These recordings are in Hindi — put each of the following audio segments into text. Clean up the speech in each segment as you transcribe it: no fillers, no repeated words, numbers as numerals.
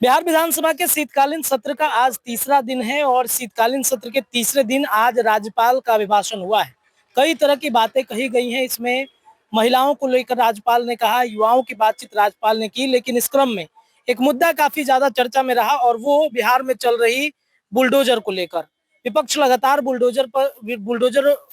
बिहार विधानसभा के शीतकालीन सत्र का आज तीसरा दिन है और शीतकालीन सत्र के तीसरे दिन आज राज्यपाल का अभिभाषण हुआ है। कई तरह की बातें कही गई हैं इसमें। महिलाओं को लेकर राज्यपाल ने कहा, युवाओं की बातचीत राज्यपाल ने की, लेकिन इस क्रम में एक मुद्दा काफी ज्यादा चर्चा में रहा और वो बिहार में चल रही बुलडोजर को लेकर। विपक्ष लगातार बुलडोजर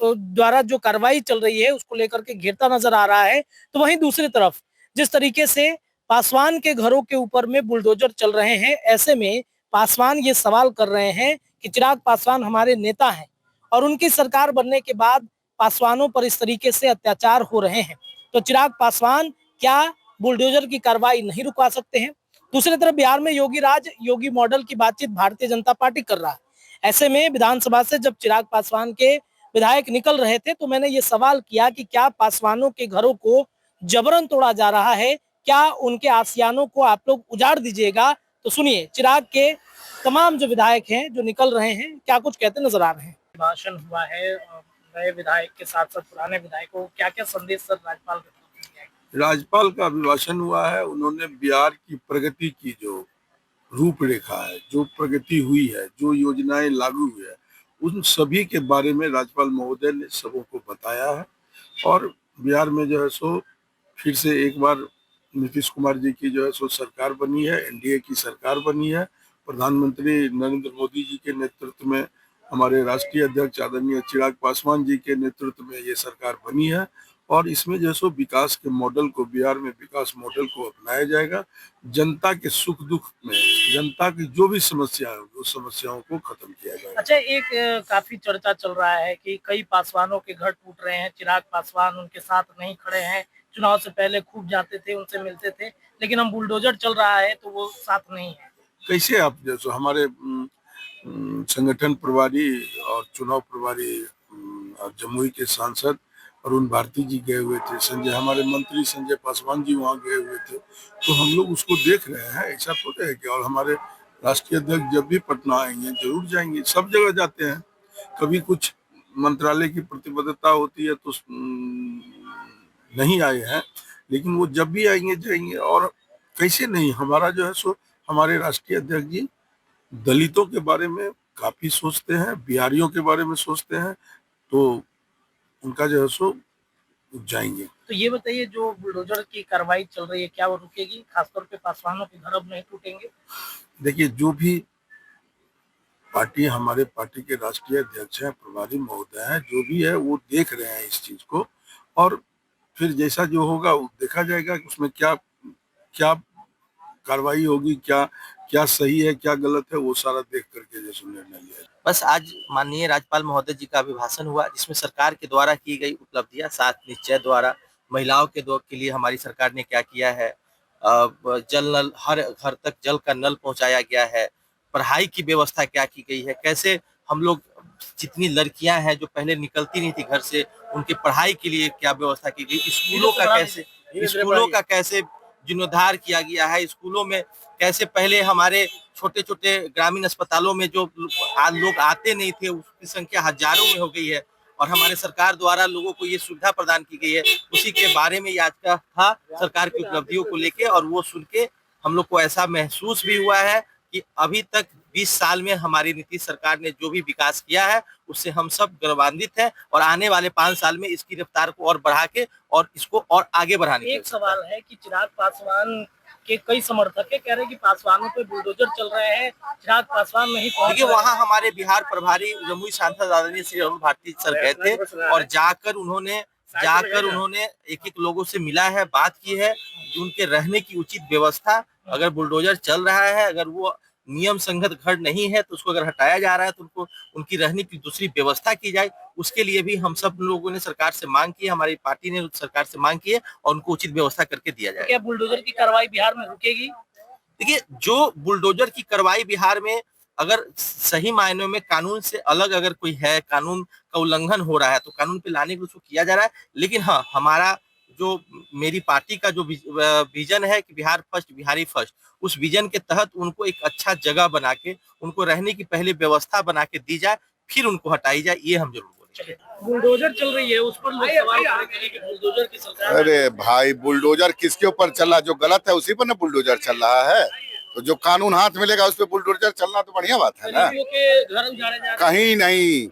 द्वारा जो कार्रवाई चल रही है उसको लेकर के घेरता नजर आ रहा है। तो वहीं दूसरी तरफ जिस तरीके से पासवान के घरों के ऊपर में बुलडोजर चल रहे हैं, ऐसे में पासवान ये सवाल कर रहे हैं कि चिराग पासवान हमारे नेता हैं और उनकी सरकार बनने के बाद पासवानों पर इस तरीके से अत्याचार हो रहे हैं। तो चिराग पासवान क्या बुलडोजर की कार्रवाई नहीं रुकवा सकते हैं? दूसरी तरफ बिहार में योगी राज योगी मॉडल की बातचीत भारतीय जनता पार्टी कर रहा है। ऐसे में विधानसभा से जब चिराग पासवान के विधायक निकल रहे थे तो मैंने ये सवाल किया कि क्या पासवानों के घरों को जबरन तोड़ा जा रहा है? क्या उनके आसियानों को आप लोग उजाड़ दीजिएगा? तो सुनिए चिराग के तमाम जो विधायक हैं जो निकल रहे हैं क्या कुछ कहते नजर आ रहे हैं। भाषण हुआ है नए विधायक के साथ साथ पुराने विधायकों को क्या क्या संदेश सर राज्यपाल का अभिभाषण हुआ है। उन्होंने बिहार की प्रगति की जो रूपरेखा है, जो प्रगति हुई है, जो योजनाएं लागू हुई है, उन सभी के बारे में राज्यपाल महोदय ने सबों को बताया है। और बिहार में जो है सो फिर से एक बार नीतीश कुमार जी की जो है सो सरकार बनी है, एनडीए की सरकार बनी है। प्रधानमंत्री नरेंद्र मोदी जी के नेतृत्व में, हमारे राष्ट्रीय अध्यक्ष आदरणीय चिराग पासवान जी के नेतृत्व में ये सरकार बनी है। और इसमें जो है सो विकास के मॉडल को, बिहार में विकास मॉडल को अपनाया जाएगा। जनता के सुख दुख में, जनता की जो भी समस्याएं होगी उस समस्याओं को खत्म किया जाएगा। अच्छा, एक काफी चर्चा चल रहा है कि कई पासवानों के घर टूट रहे हैं, चिराग पासवान उनके साथ नहीं खड़े हैं। चुनाव से पहले खूब जाते थे, उनसे मिलते थे, लेकिन हम बुलडोजर चल रहा है तो वो साथ नहीं है। कैसे आप जैसे हमारे संगठन प्रभारी और चुनाव प्रभारी और जमुई के सांसद अरुण भारती जी गए हुए थे, संजय हमारे मंत्री संजय पासवान जी वहाँ गए हुए थे, तो हम लोग उसको देख रहे हैं। ऐसा थोड़ा है कि, और हमारे राष्ट्रीय अध्यक्ष जब भी पटना आएंगे जरूर जाएंगे, सब जगह जाते हैं। कभी कुछ मंत्रालय की प्रतिबद्धता होती है तो नहीं आए हैं, लेकिन वो जब भी आएंगे जाएंगे। और कैसे नहीं, हमारा जो है सो हमारे राष्ट्रीय अध्यक्ष जी दलितों के बारे में काफी सोचते हैं, बिहारियों के बारे में सोचते हैं, तो उनका जो है सो जाएंगे। तो ये बताइए, जो बुलडोजर की कार्रवाई चल रही है क्या वो रुकेगी? खासतौर पे पासवानों के घर अब नहीं टूटेंगे? देखिए, जो भी पार्टी, हमारे पार्टी के राष्ट्रीय अध्यक्ष हैं, प्रभारी महोदय हैं, जो भी है वो देख रहे हैं इस चीज को। और फिर जैसा जो होगा वो देखा जाएगा कि उसमें क्या क्या कार्रवाई होगी, क्या क्या सही है क्या गलत है, वो सारा देख करके जैसे निर्णय लिया। बस आज माननीय राज्यपाल महोदय जी का अभिभाषण हुआ, जिसमें सरकार के द्वारा की गई उपलब्धियां, 7 निश्चय द्वारा महिलाओं के लिए हमारी सरकार ने क्या किया है, जल नल, हर घर तक जल का नल पहुंचाया गया है, पढ़ाई की व्यवस्था क्या की गई है, कैसे हम लोग, जितनी लड़कियां हैं जो पहले निकलती नहीं थी घर से, उनकी पढ़ाई के लिए क्या व्यवस्था की गई, स्कूलों का कैसे जीर्णोद्धार किया गया है, स्कूलों में कैसे पहले हमारे छोटे छोटे ग्रामीण अस्पतालों में जो लोग आते नहीं थे उसकी संख्या हजारों में हो गई है और हमारे सरकार द्वारा लोगों को ये सुविधा प्रदान की गई है। उसी के बारे में आज का था सरकार की उपलब्धियों को लेके, और वो सुन के हम लोग को ऐसा महसूस भी हुआ है कि अभी तक 20 साल में हमारी नीतीश सरकार ने जो भी विकास किया है उससे हम सब गौरवान्वित हैं और आने वाले 5 साल में इसकी रफ्तार को और बढ़ा के और इसको और आगे बढ़ाने की। एक सवाल है कि चिराग पासवान के कई समर्थक है, कह रहे हैं कि पासवानों पे बुलडोजर चल रहे हैं, चिराग पासवान नहीं पहुंच। देखिए, वहाँ हमारे बिहार प्रभारी जमुई सांसद आदरणीय श्री अरुण भारती सर गए थे और जाकर उन्होंने एक एक लोगों से मिला है, बात की है कि उनके रहने की उचित व्यवस्था, अगर बुलडोजर चल रहा है, अगर वो नियम संगत घर नहीं है तो उसको अगर हटाया जा रहा है तो उनको उनकी रहने की दूसरी व्यवस्था की जाए। उसके लिए भी हम सब लोगों ने सरकार से मांग की है, हमारी पार्टी ने सरकार से मांग की है और उनको उचित व्यवस्था करके दिया जाए। क्या बुलडोजर की कार्रवाई बिहार में रुकेगी? देखिए, जो बुलडोजर की कार्रवाई बिहार में अगर सही मायनों में कानून से अलग अगर कोई है, कानून का उल्लंघन हो रहा है तो कानून पे लाने की उसको किया जा रहा है। लेकिन हाँ, हमारा जो, मेरी पार्टी का जो विजन है कि बिहार फर्स्ट बिहारी फर्स्ट, उस विजन के तहत उनको एक अच्छा जगह बना के, उनको रहने की पहले व्यवस्था बना के दी जाए, फिर उनको हटाई जाए, ये हम जरूर बोलेंगे। बुलडोजर चल रही है उस पर लोग सवाल करेंगे कि बुलडोजर की सरकार। अरे भाई, बुलडोजर किसके ऊपर चल रहा है? जो गलत है उसी पर ना बुलडोजर चल रहा है। तो जो कानून हाथ मिलेगा उस पर बुलडोजर चलना तो बढ़िया बात है ना। गरीबों के घर उजाड़े जा रहे कहीं नहीं,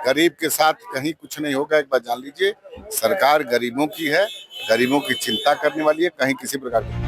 गरीब के साथ कहीं कुछ नहीं होगा। एक बात जान लीजिए, सरकार गरीबों की है, गरीबों की चिंता करने वाली है, कहीं किसी प्रकार की